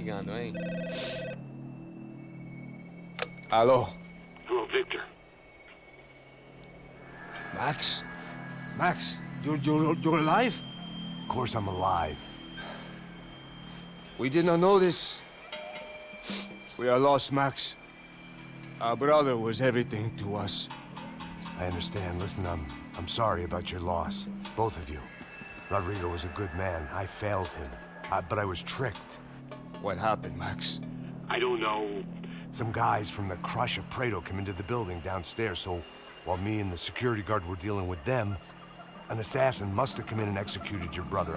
ligando, hein? Alô? Hello, Victor. Max? Max, you're alive? Of course I'm alive. We did not know this. We are lost, Max. Our brother was everything to us. I understand. Listen, I'm sorry about your loss. Both of you. Rodrigo was a good man. I failed him. But I was tricked. What happened, Max? I don't know. Some guys from the Crush of Prado came into the building downstairs, so while me and the security guard were dealing with them, an assassin must have come in and executed your brother.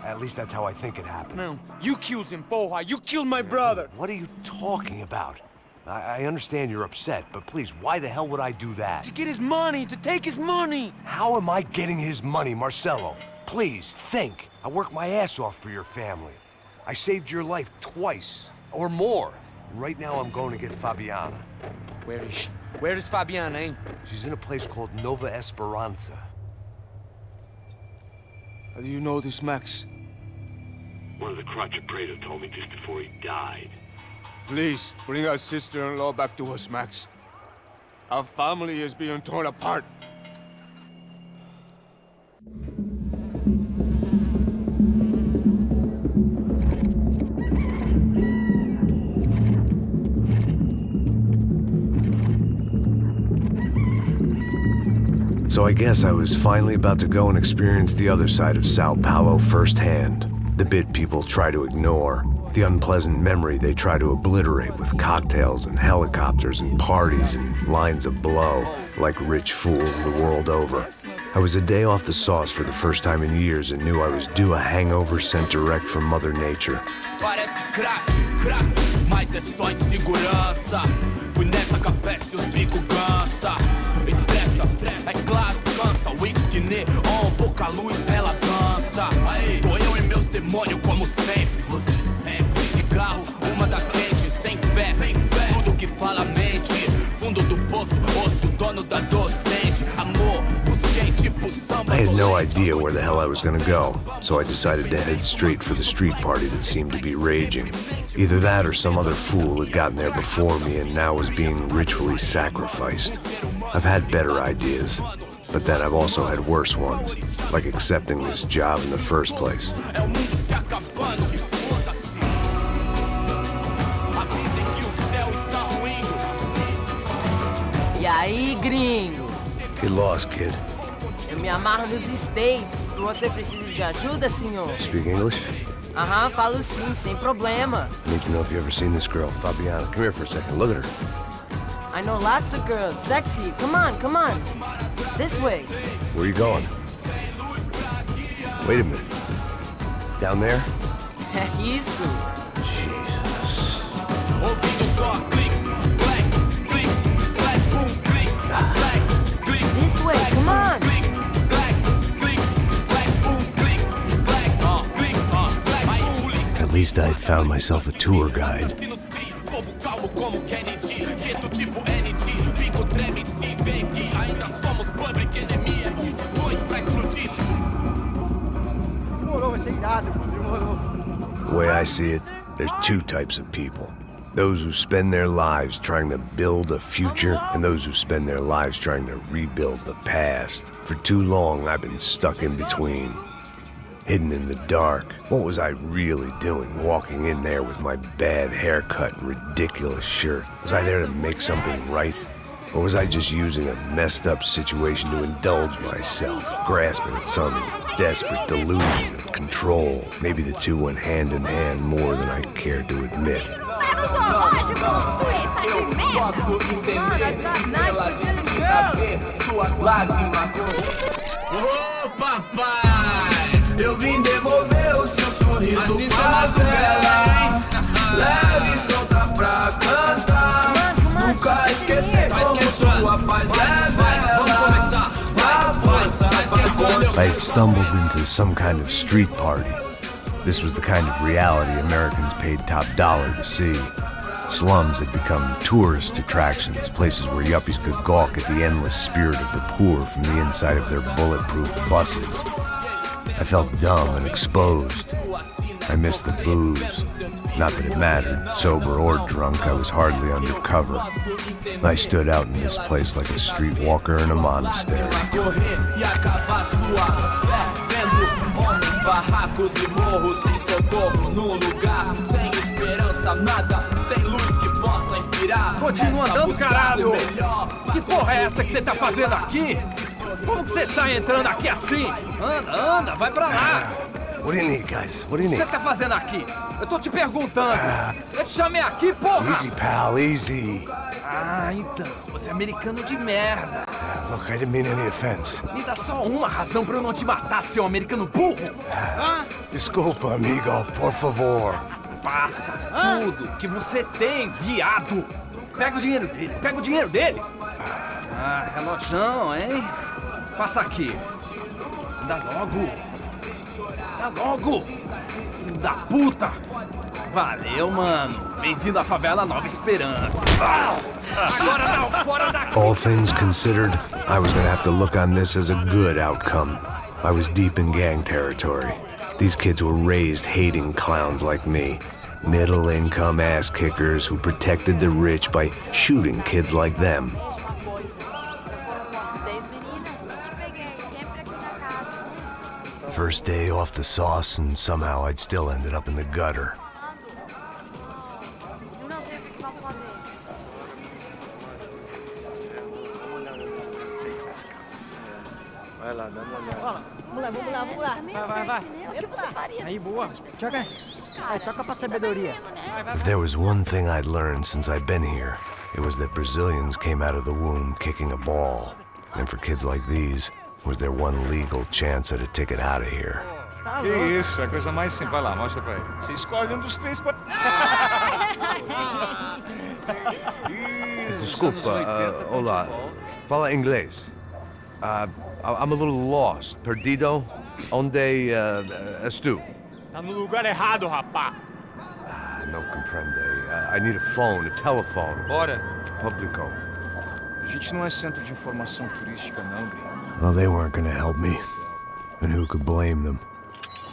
At least that's how I think it happened. No, you killed him, porra. You killed my brother. What are you talking about? I understand you're upset, but please, why the hell would I do that? To get his money, to take his money. How am I getting his money, Marcelo? Please, think. I worked my ass off for your family. I saved your life twice, or more. And right now I'm going to get Fabiana. Where is she? Where is Fabiana, eh? She's in a place called Nova Esperanza. How do you know this, Max? One of the Crotch of Prado told me just before he died. Please, bring our sister-in-law back to us, Max. Our family is being torn apart. So I guess I was finally about to go and experience the other side of Sao Paulo firsthand. The bit people try to ignore. The unpleasant memory they try to obliterate with cocktails and helicopters and parties and lines of blow, like rich fools the world over. I was a day off the sauce for the first time in years and knew I was due a hangover sent direct from Mother Nature. Parece crack, mas é só insegurança. Fui nessa capeste, os bico cansa. Estressa, é claro, cansa. Whisky neon, pouca luz, ela dança. Tô eu e meus demônios como sempre. Cigarro, uma da frente, sem fé. Tudo que fala mente. Fundo do poço, osso, dono da docente. Amor, busquei tipo samba. I had no idea where the hell I was gonna go, so I decided to head straight for the street party that seemed to be raging. Either that or some other fool had gotten there before me and now was being ritually sacrificed. I've had better ideas, but then I've also had worse ones, like accepting this job in the first place. E aí, gringo? Get lost, kid. Eu me amarro nos States. Você precisa de ajuda, senhor? Speak English? Aham, falo sim, sem problema. I need to know if you've ever seen this girl, Fabiana. Come here for a second. Look at her. I know lots of girls. Sexy. Come on, come on. This way. Where are you going? Wait a minute. Down there? Isso. Jesus. This way, come on. At least I'd found myself a tour guide. The way I see it, there's two types of people. Those who spend their lives trying to build a future, and those who spend their lives trying to rebuild the past. For too long, I've been stuck in between. Hidden in the dark. What was I really doing, walking in there with my bad haircut and ridiculous shirt? Was I there to make something right? Or was I just using a messed up situation to indulge myself, grasping at some desperate delusion of control? Maybe the two went hand in hand more than I cared to admit. Ô papai, eu vim devolver o seu sorriso favela. Leve e solta pra cantar. Nunca esquecer como sua paz é bela. I had stumbled into some kind of street party. This was the kind of reality Americans paid top dollar to see. Slums had become tourist attractions, places where yuppies could gawk at the endless spirit of the poor from the inside of their bulletproof buses. I felt dumb and exposed. I missed the booze. Not that it mattered. Sober or drunk, I was hardly undercover. I stood out in this place like a streetwalker in a monastery. Barracos e morros sem socorro num lugar sem esperança, nada, sem luz que possa inspirar. Continua andando, caralho! Que porra é essa que você tá fazendo aqui? Como que você sai entrando aqui assim? Anda, vai pra lá! What do you need, guys? What do you O que need? você tá fazendo aqui? Eu tô te perguntando. Eu te chamei aqui, porra! Easy, pal, easy. Ah, então, você é americano de merda. Look, I didn't mean any offense. Me dá só uma razão pra eu não te matar, seu americano burro. Desculpa, amigo, por favor. Passa tudo que você tem, viado. Pega o dinheiro dele, Ah, relojão, hein? Passa aqui. Dá logo. Filho da puta. Valeu, mano. Bem-vindo à favela Nova Esperança. Agora não, fora daqui. All things considered, I was gonna have to look on this as a good outcome. I was deep in gang territory. These kids were raised hating clowns like me. Middle-income ass-kickers who protected the rich by shooting kids like them. First day off the sauce, and somehow I'd still ended up in the gutter. Vai lá, dá uma olhada. Vamos lá. Vai. O que você faria? Aí, boa. Joga. Toca pra sabedoria. If there was one thing I'd learned since I'd been here, it was that Brazilians came out of the womb kicking a ball. And for kids like these, was their one legal chance at a ticket out of here. Que isso, é a coisa mais simples. Vai lá, mostra pra ele. Você escolhe um dos três pra... Desculpa, olá. Fala inglês. I'm a little lost. Perdido? Onde estou? Tá no lugar errado, rapá. Não compreende. I need a phone, a telephone. Bora. Publico. A gente não é centro de informação turística, não, gringo. Well, they weren't gonna help me. And who could blame them?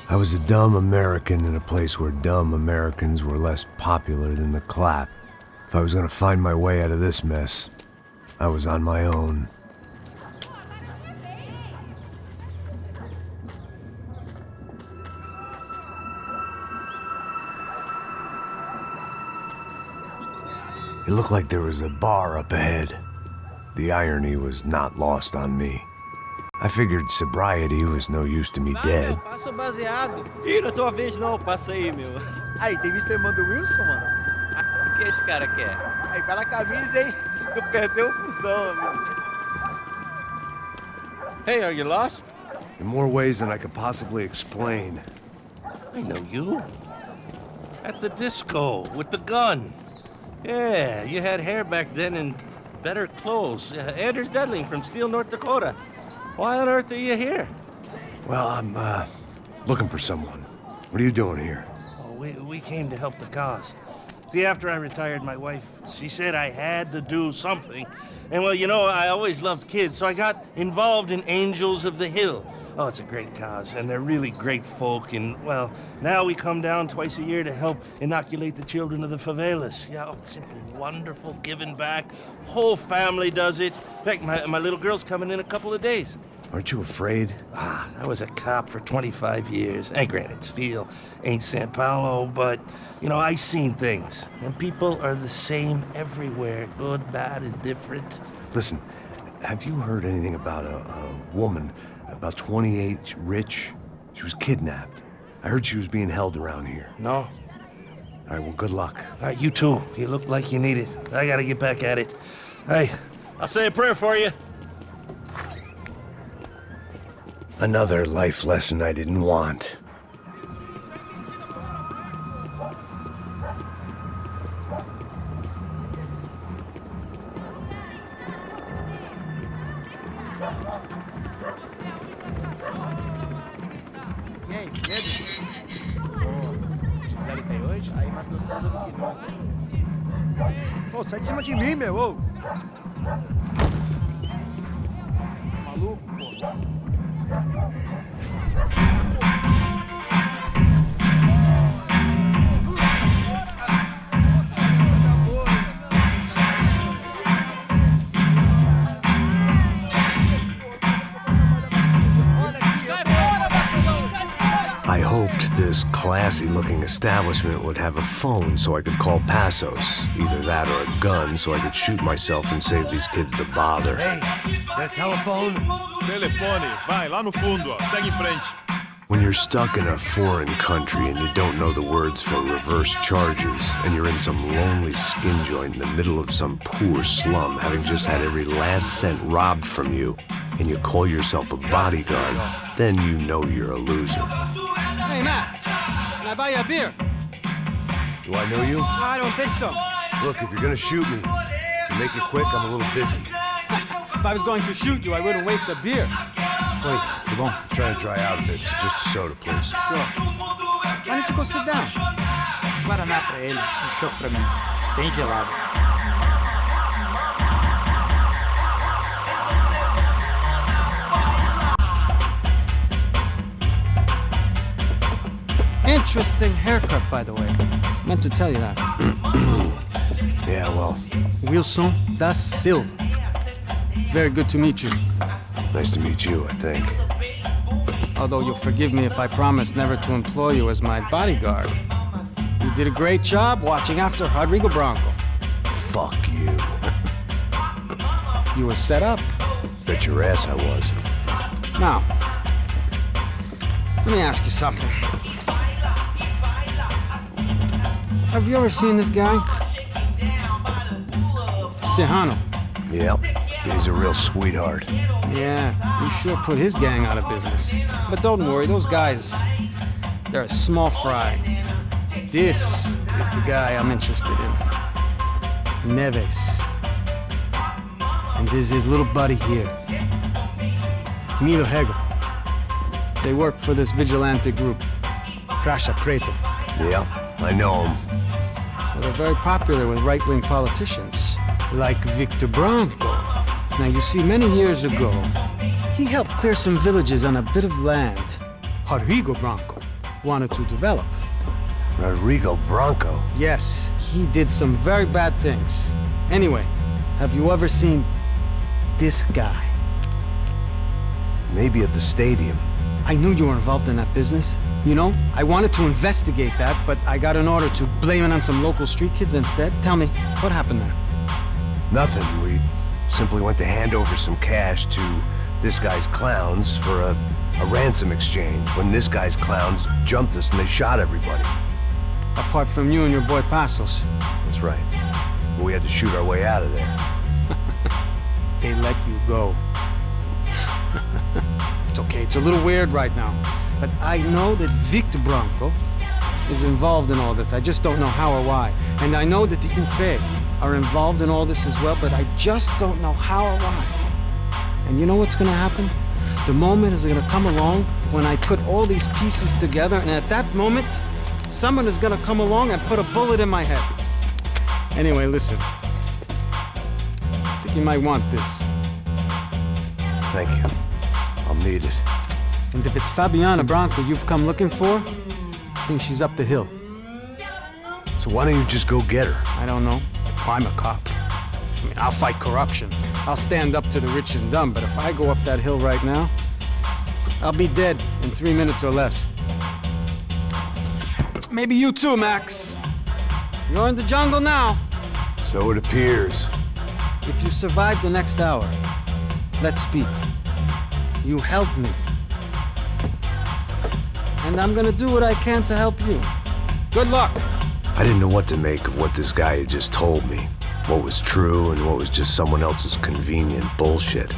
I was a dumb American in a place where dumb Americans were less popular than the clap. If I was gonna find my way out of this mess, I was on my own. It looked like there was a bar up ahead. The irony was not lost on me. I figured sobriety was no use to me dead. Passa baseado. Ih, não é tua vez não, passa aí, meu. Aí, tem visto a irmã do Wilson, mano? O que esse cara quer? Aí, bela camisa, hein? Tu perdeu o fusão, amigo. Hey, are you lost? In more ways than I could possibly explain. I know you. At the disco, with the gun. Yeah, you had hair back then and better clothes. Anders Dudling from Steele, North Dakota. Why on earth are you here? Well, I'm, looking for someone. What are you doing here? Oh, we came to help the cause. See, after I retired, my wife, she said I had to do something. And, well, you know, I always loved kids, so I got involved in Angels of the Hill. Oh, it's a great cause, and they're really great folk, and, well, now we come down twice a year to help inoculate the children of the favelas. Yeah, oh, it's simply wonderful, giving back. Whole family does it. In fact, my little girl's coming in a couple of days. Aren't you afraid? I was a cop for 25 years. And granted, Steele ain't Sao Paulo, but, you know, I seen things. And people are the same everywhere, good, bad, and different. Listen, have you heard anything about a woman, about 28, rich? She was kidnapped. I heard she was being held around here. No? All right, well, good luck. All right, you too. You look like you need it. I gotta get back at it. Hey, I'll say a prayer for you. Another life lesson I didn't want. E aí, medo? Fizeram bem hoje? Aí, mais gostosa do que nunca. Ô, sai de cima de mim, meu, ô! Maluco, pô. I hoped this classy-looking establishment would have a phone so I could call Passos. Either that or a gun so I could shoot myself and save these kids the bother. Hey, got a telephone? Telefone, vai, lá no fundo, ó. Segue em frente. When you're stuck in a foreign country and you don't know the words for reverse charges, and you're in some lonely skin joint in the middle of some poor slum, having just had every last cent robbed from you, and you call yourself a bodyguard, then you know you're a loser. Hey, Max, can I buy you a beer? Do I know you? I don't think so. Look, if you're gonna shoot me, make it quick, I'm a little busy. If I was going to shoot you, I wouldn't waste a beer. Wait, come on. I'm trying to dry out a bit, so just a soda, please. Sure. Why don't you go sit down? Guaraná pra ele, choque pra mim. Bem gelado. Interesting haircut, by the way. Meant to tell you that. Yeah, well, Wilson da Silva. Very good to meet you. nice to meet you, I think. Although you'll forgive me if I promise never to employ you as my bodyguard. You did a great job watching after Rodrigo Bronco. Fuck you. You were set up. Bet your ass I was. Now, let me ask you something. Have you ever seen this guy? Serrano. Yep, he's a real sweetheart. Yeah, you sure put his gang out of business. But don't worry, those guys, they're a small fry. This is the guy I'm interested in. Neves. And this is his little buddy here. Milo Hegel. They work for this vigilante group, Chapitre VII. Yeah, I know him. Well, they're very popular with right-wing politicians, like Victor Bronco. Now, you see, many years ago, he helped clear some villages on a bit of land Rodrigo Bronco wanted to develop. Rodrigo Bronco? Yes, he did some very bad things. Anyway, have you ever seen this guy? Maybe at the stadium. I knew you were involved in that business. You know, I wanted to investigate that, but I got an order to blame it on some local street kids instead. Tell me, what happened there? Nothing. We simply went to hand over some cash to this guy's clowns for a ransom exchange when this guy's clowns jumped us and they shot everybody. Apart from you and your boy Passos. That's right. But we had to shoot our way out of there. They let you go. It's okay, it's a little weird right now. But I know that Victor Bronco is involved in all this. I just don't know how or why. And I know that the UFE are involved in all this as well, but I just don't know how or why. And you know what's gonna happen? The moment is gonna come along when I put all these pieces together, and at that moment, someone is gonna come along and put a bullet in my head. Anyway, listen. I think you might want this. Thank you. I'll need it. And if it's Fabiana Bronco you've come looking for, I think she's up the hill. So why don't you just go get her? I don't know. I'm a cop. I mean, I'll fight corruption. I'll stand up to the rich and dumb, but if I go up that hill right now, I'll be dead in 3 minutes or less. Maybe you too, Max. You're in the jungle now. So it appears. If you survive the next hour, let's speak. You helped me. And I'm gonna do what I can to help you. Good luck. I didn't know what to make of what this guy had just told me. What was true and what was just someone else's convenient bullshit.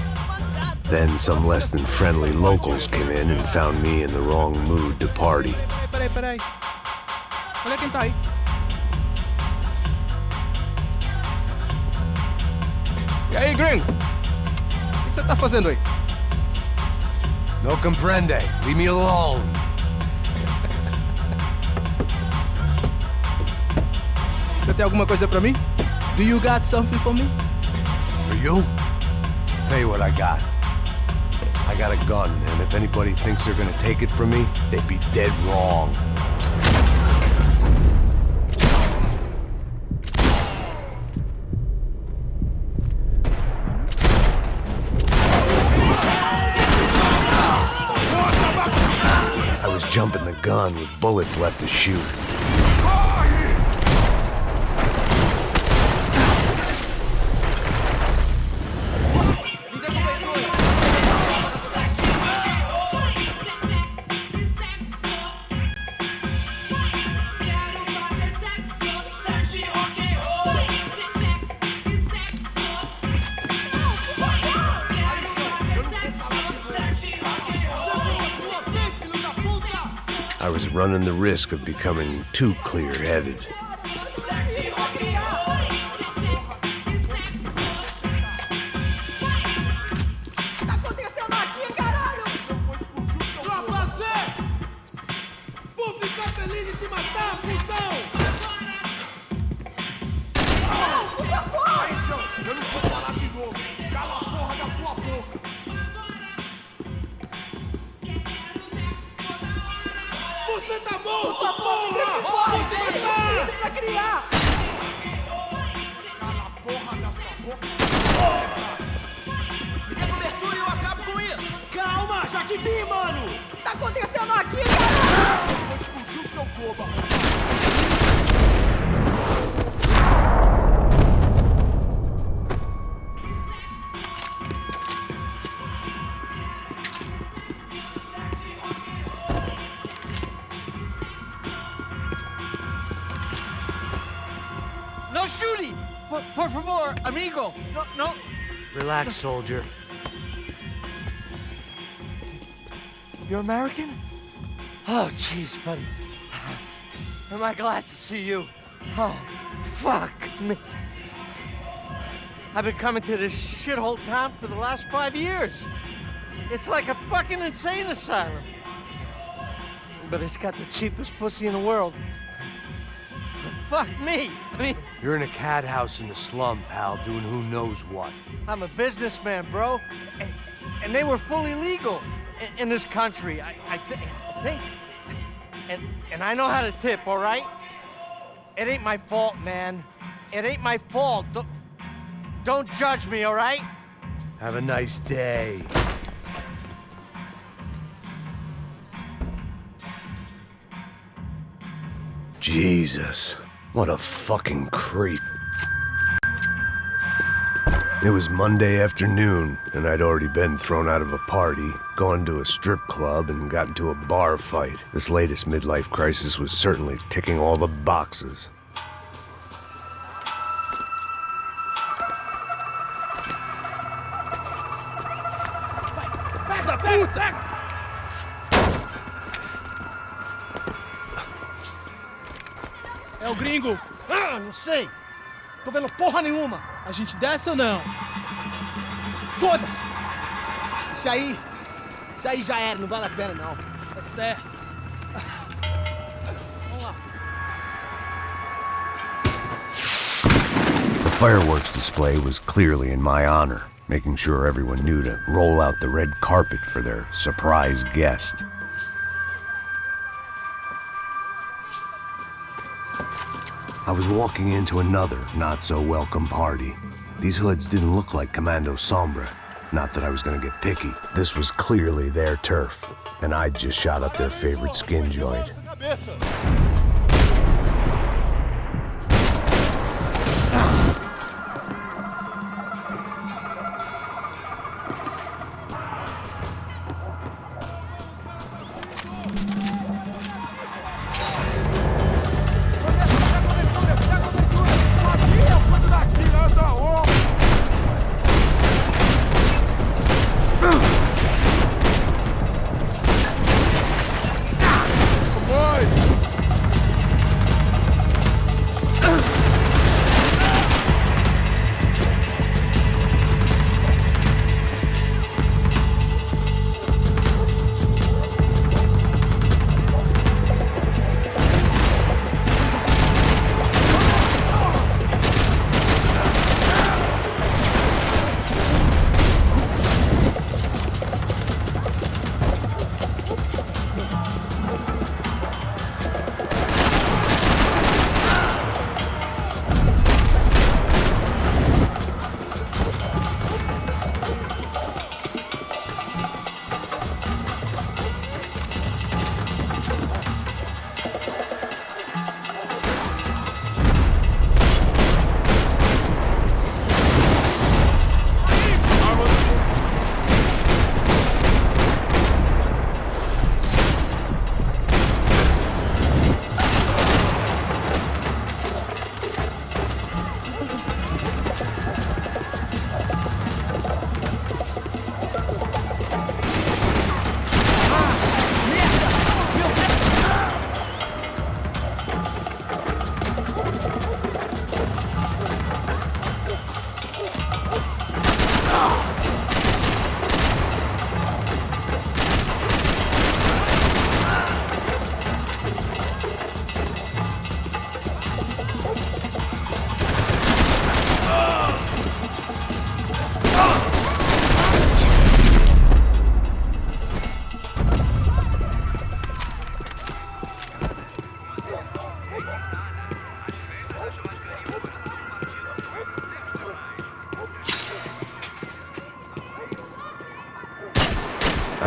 Then some less than friendly locals came in and found me in the wrong mood to party. Peraí. Olha quem tá aí. E aí, gringo? O que você tá fazendo aí? No comprende. Leave me alone. Você tem alguma coisa pra mim? Do you got something for me? For you? I'll tell you what I got. I got a gun, and if anybody thinks they're gonna take it from me, they'd be dead wrong. I was jumping the gun with bullets left to shoot. I was running the risk of becoming too clear-headed. No shooting! Por favor, amigo! No. Relax, soldier. You're American? Oh, jeez, buddy. Am I glad to see you? Oh, fuck me. I've been coming to this shithole town for the last 5 years. It's like a fucking insane asylum. But it's got the cheapest pussy in the world. Fuck me. I mean... You're in a cat house in the slum, pal, doing who knows what. I'm a businessman, bro. And they were fully legal in this country, I think. And I know how to tip, all right? It ain't my fault, man. It ain't my fault. Don't judge me, all right? Have a nice day. Jesus, what a fucking creep. It was Monday afternoon, and I'd already been thrown out of a party, gone to a strip club, and got into a bar fight. This latest midlife crisis was certainly ticking all the boxes. Filha da puta! É o gringo. Ah, não sei. Tô vendo porra nenhuma. A gente desce ou não? Foda-se. Isso aí já era, não vale a pena não. É certo. Vamos lá. The fireworks display was clearly in my honor, making sure everyone knew to roll out the red carpet for their surprise guest. I was walking into another not-so-welcome party. These hoods didn't look like Commando Sombra. Not that I was gonna get picky. This was clearly their turf, and I'd just shot up their favorite skin joint.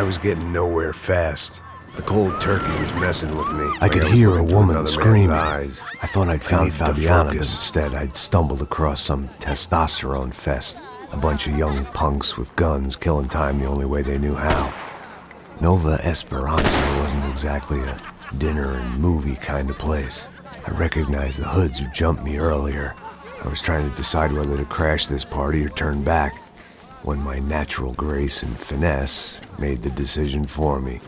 was getting nowhere fast. The cold turkey was messing with me. I could Like was hear a looking through woman another screaming. man's eyes. I thought I'd found needed to Fabiana, but focus. instead I'd stumbled across some testosterone fest. A bunch of young punks with guns killing time the only way they knew how. Nova Esperanza wasn't exactly a dinner and movie kind of place. I recognized the hoods who jumped me earlier. I was trying to decide whether to crash this party or turn back, when my natural grace and finesse made the decision for me.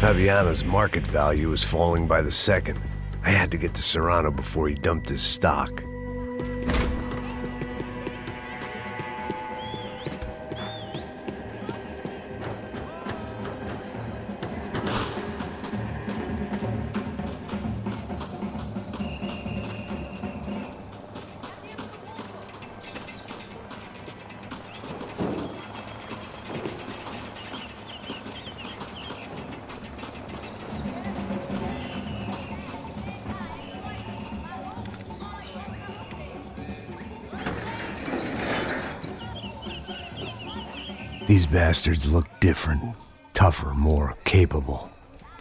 Fabiana's market value is falling by the second. I had to get to Serrano before he dumped his stock. These bastards look different, tougher, more capable.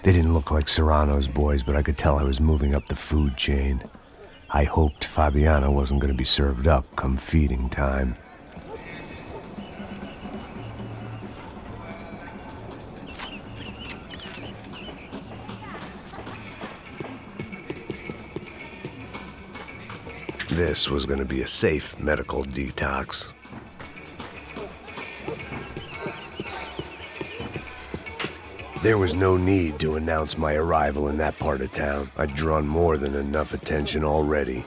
They didn't look like Serrano's boys, but I could tell I was moving up the food chain. I hoped Fabiana wasn't going to be served up come feeding time. This was going to be a safe medical detox. There was no need to announce my arrival in that part of town. I'd drawn more than enough attention already.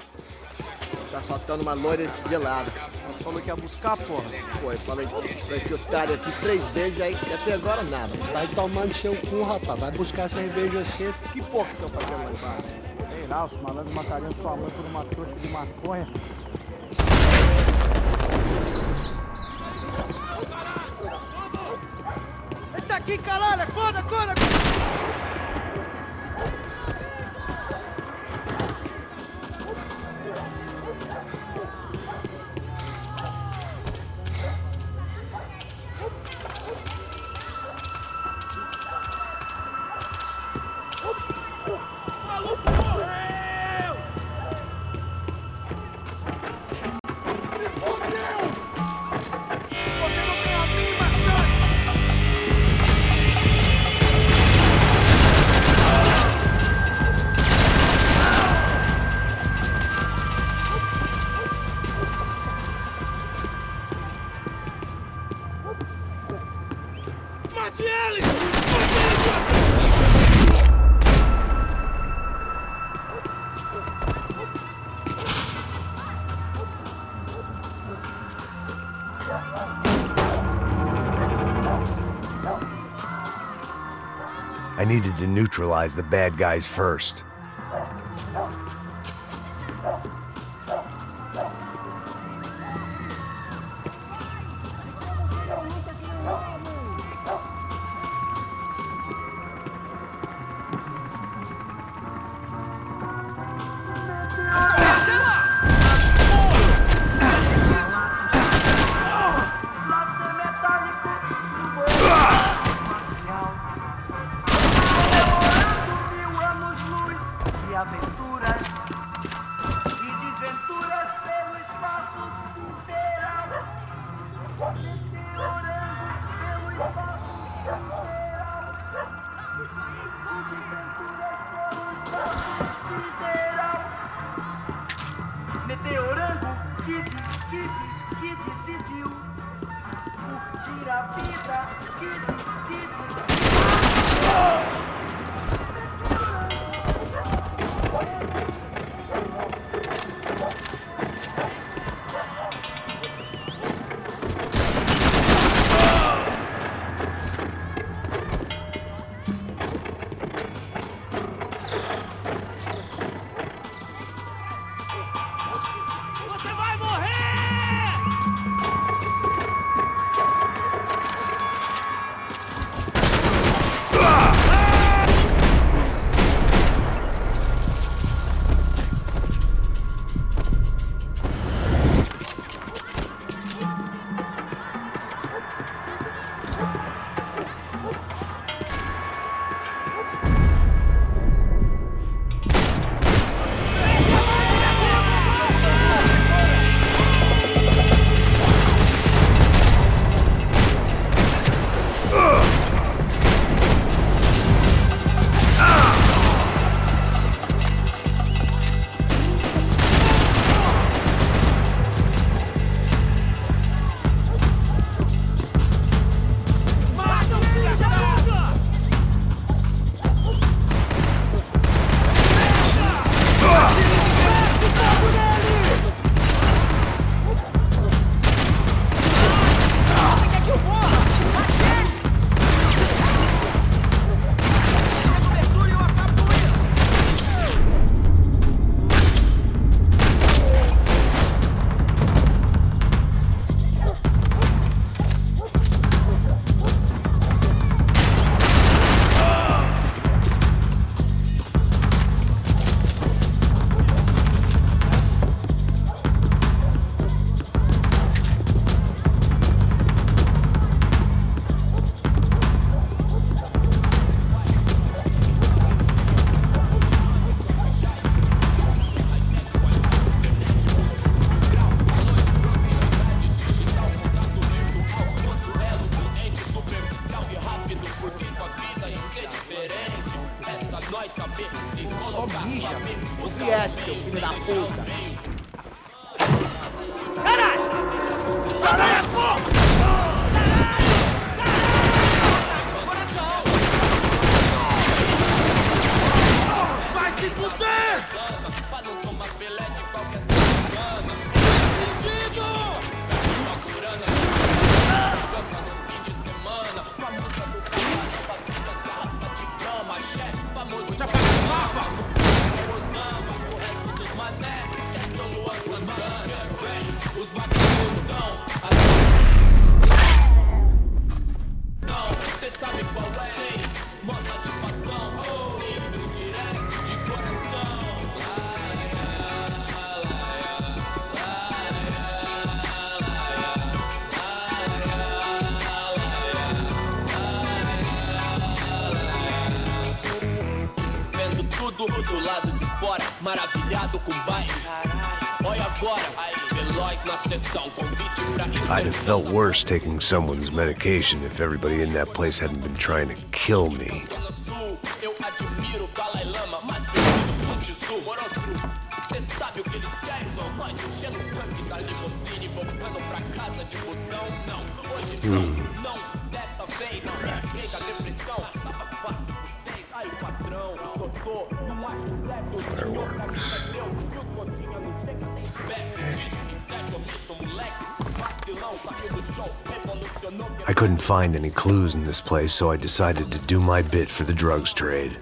Tá faltando uma loira gelada. Você falou que ia buscar, porra. Pô, eu falei pra esse otário aqui 3 vezes aí e até agora nada. Vai tomando seu cu, rapaz. Vai buscar cerveja cedo. Que porra que eu fazendo lá embaixo? Sei lá, os malandros matariam sua mãe por uma trouxa de maconha. Ele tá aqui, caralho! Acorda, acorda! I needed to neutralize the bad guys first. Meteorango que decidiu curtir a vida, filho da puta! Caralho! Caralho, porra! Vai se fuder! Pra não tomar pelé de qualquer semana. Fingido! Procurando no fim de semana. Com a música do trabalho, batida, garrafa de cama, chefe, famoso. Já pagou o mapa? Osama, o resto dos mané, que é só Luan Santana, velho. Os vagabundão. Não, cê sabe qual é? Mostra satisfação. De coração. Vendo tudo do lado de fora, maravilhado com o baile. Olha agora, veloz na sessão, convite pra I'd have felt worse taking someone's medication if everybody in that place hadn't been trying to kill me. Eu admiro o Dalai Lama, mas prefiro Sun Tzu, Morostro. Cê sabe o que eles querem, irmão? Nós enchendo o tanque da limusine, voltando pra casa de busão. Não, hoje não, dessa vez não. Chega a depressão, tava fácil por vocês. Aí o patrão, doutor, não acho certo. O senhor pra mim é Deus, e os gotinhas não chega nem perto. Disse que certo, omisso, moleque. Vacilão, saiu do show, revolucionou. I couldn't find any clues in this place, so I decided to do my bit for the drugs trade.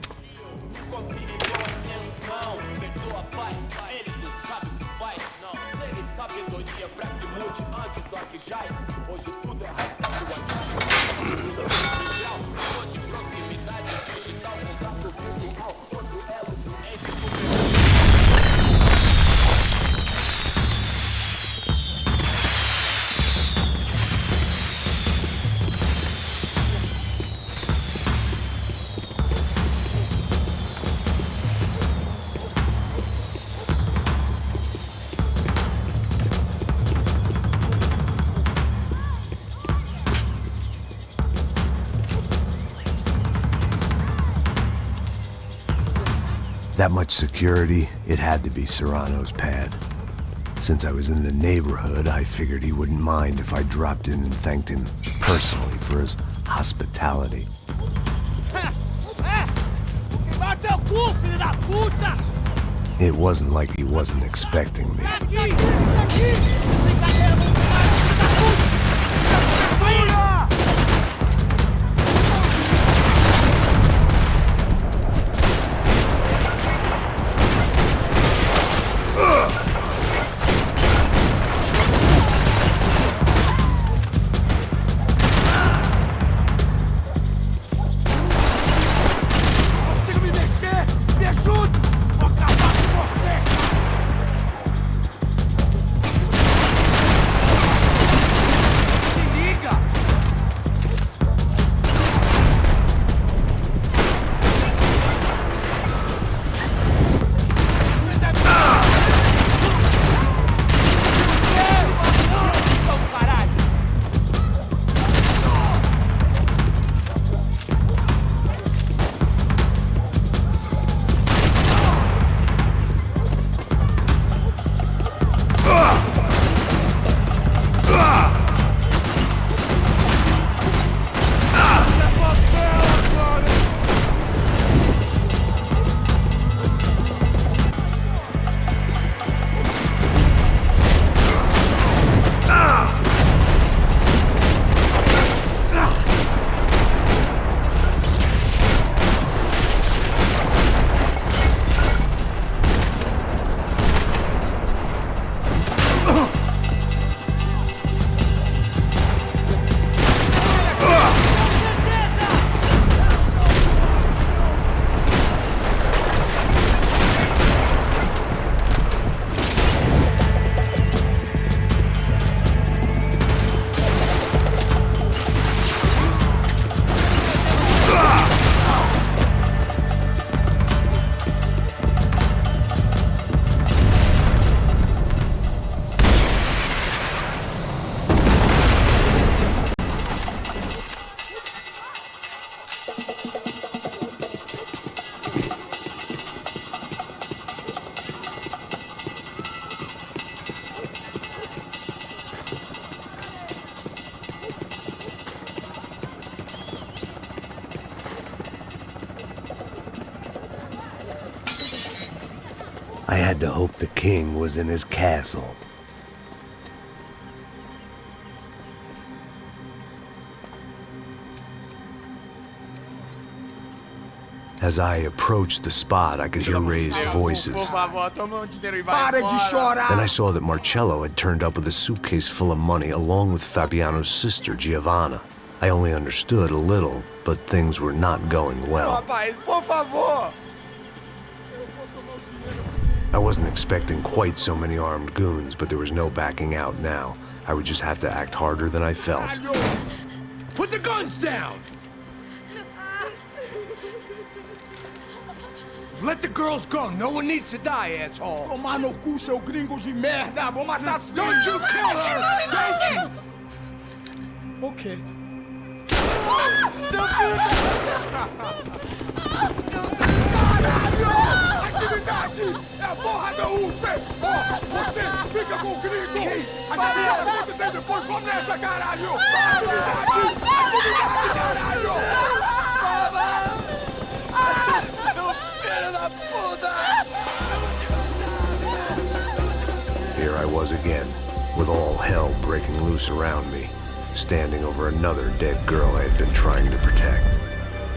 That much security, it had to be Serrano's pad. Since I was in the neighborhood, I figured he wouldn't mind if I dropped in and thanked him personally for his hospitality. It wasn't like he wasn't expecting me. I had to hope the king was in his castle. As I approached the spot, I could hear raised voices. Then I saw that Marcello had turned up with a suitcase full of money along with Fabiano's sister, Giovanna. I only understood a little, but things were not going well. I wasn't expecting quite so many armed goons, but there was no backing out now. I would just have to act harder than I felt. Put the guns down! Let the girls go. No one needs to die, asshole. Tomar no cu, seu gringo de merda. Vou matar sim. Don't you kill her! Don't you? Okay. Seu filho Caralho! Atividade! É a porra da UP! Ó, você fica com o gringo! Adivinha quanto tem depois? Vamos nessa, caralho! Atividade! Atividade, caralho! Here I was again, with all hell breaking loose around me, standing over another dead girl I had been trying to protect.